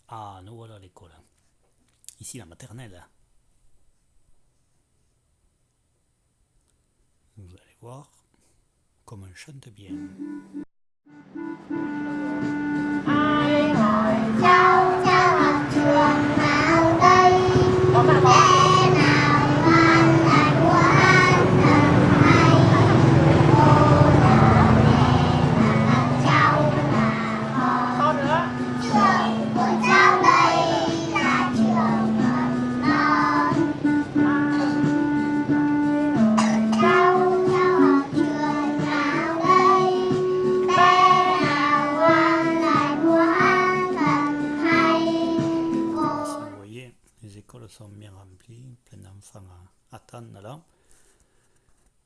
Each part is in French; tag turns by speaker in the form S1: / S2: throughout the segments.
S1: Ah, nous voilà à l'école. Ici, la maternelle. Vous allez voir comme on chante bien.
S2: ai ngồi cháu cháu học trường nào đây bé nào ngoan lại của anh thật hay cô nào nhẹ là cháu là trường của cháu đây là trường mầm non cháu cháu học trường nào đây bé nào ngoan lại của anh thật hay cô.
S1: Ici, vous voyez, les écoles sont bien remplies, plein d'enfants attendent là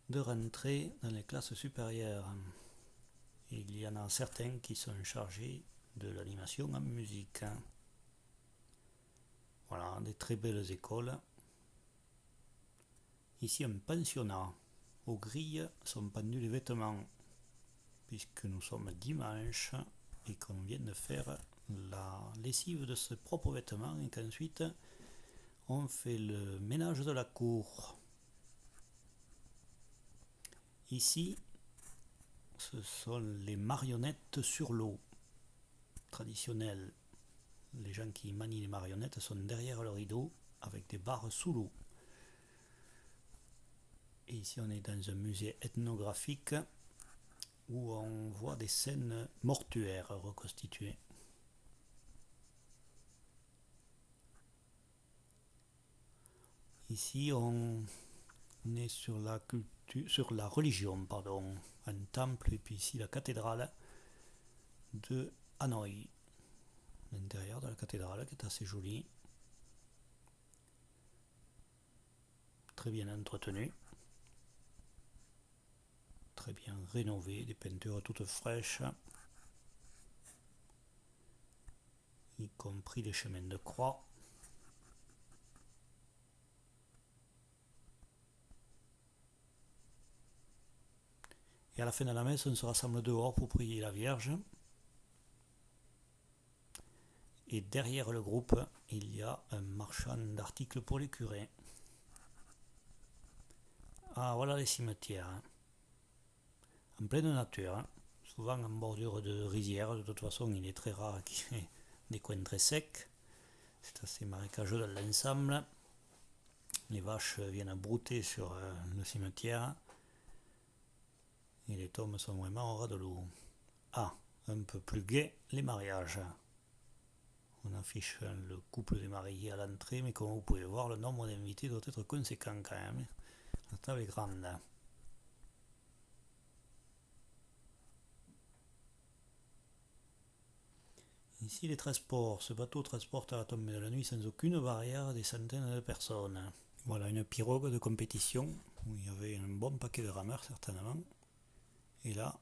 S1: de rentrer dans les classes supérieures. Et il y en a certains qui sont chargés de l'animation en musique. Voilà, des très belles écoles. Ici, un pensionnat. Aux grilles sont pendus les vêtements, puisque nous sommes dimanche et qu'on vient de faire la lessive de ses propres vêtements et qu'ensuite on fait le ménage de la cour. Ici, ce sont les marionnettes sur l'eau traditionnelles. Les gens qui manient les marionnettes sont derrière le rideau avec des barres sous l'eau. Et ici, on est dans un musée ethnographique où on voit des scènes mortuaires reconstituées. Ici, on est sur la culture, sur la religion, pardon, un temple et puis ici la cathédrale de Hanoï. L'intérieur de la cathédrale qui est assez joli, très bien entretenu, très bien rénové, des peintures toutes fraîches, y compris les chemins de croix. Et à la fin de la messe, on se rassemble dehors pour prier la Vierge. Et derrière le groupe, il y a un marchand d'articles pour les curés. Ah, voilà les cimetières. En pleine nature, souvent en bordure de rizière. De toute façon, il est très rare qu'il y ait des coins très secs. C'est assez marécageux dans l'ensemble. Les vaches viennent brouter sur le cimetière. Et les tombes sont vraiment au ras de l'eau. Ah, un peu plus gai, les mariages. On affiche le couple des mariés à l'entrée, mais comme vous pouvez voir, le nombre d'invités doit être conséquent quand même. La table est grande. Ici les transports. Ce bateau transporte à la tombée de la nuit sans aucune barrière des centaines de personnes. Voilà une pirogue de compétition où il y avait un bon paquet de rameurs certainement. Et là,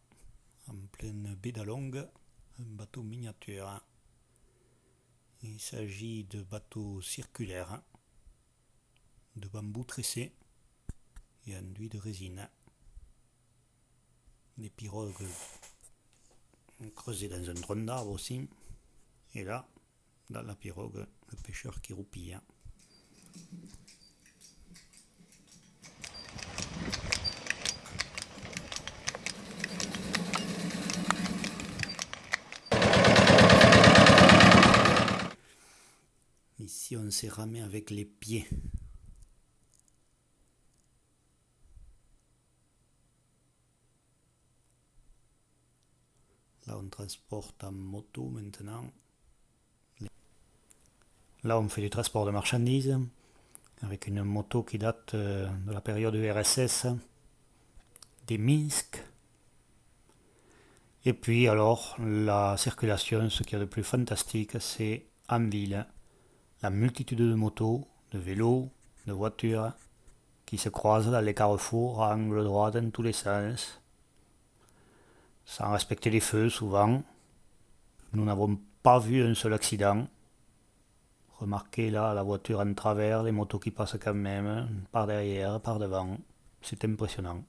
S1: en pleine baie d'Along, un bateau miniature. Il s'agit de bateaux circulaires, de bambou tressé et enduit de résine. Des pirogues creusées dans un tronc d'arbre aussi. Et là, dans la pirogue, le pêcheur qui roupille. Ici, on s'est ramé avec les pieds. Là, on transporte en moto maintenant. Là, on fait du transport de marchandises avec une moto qui date de la période URSS, des Minsk. Et puis, alors, la circulation, ce qu'il y a de plus fantastique, c'est en ville. La multitude de motos, de vélos, de voitures qui se croisent dans les carrefours à angle droit dans tous les sens, sans respecter les feux souvent. Nous n'avons pas vu un seul accident. Remarquez là la voiture en travers, les motos qui passent quand même, par derrière, par devant. C'est impressionnant.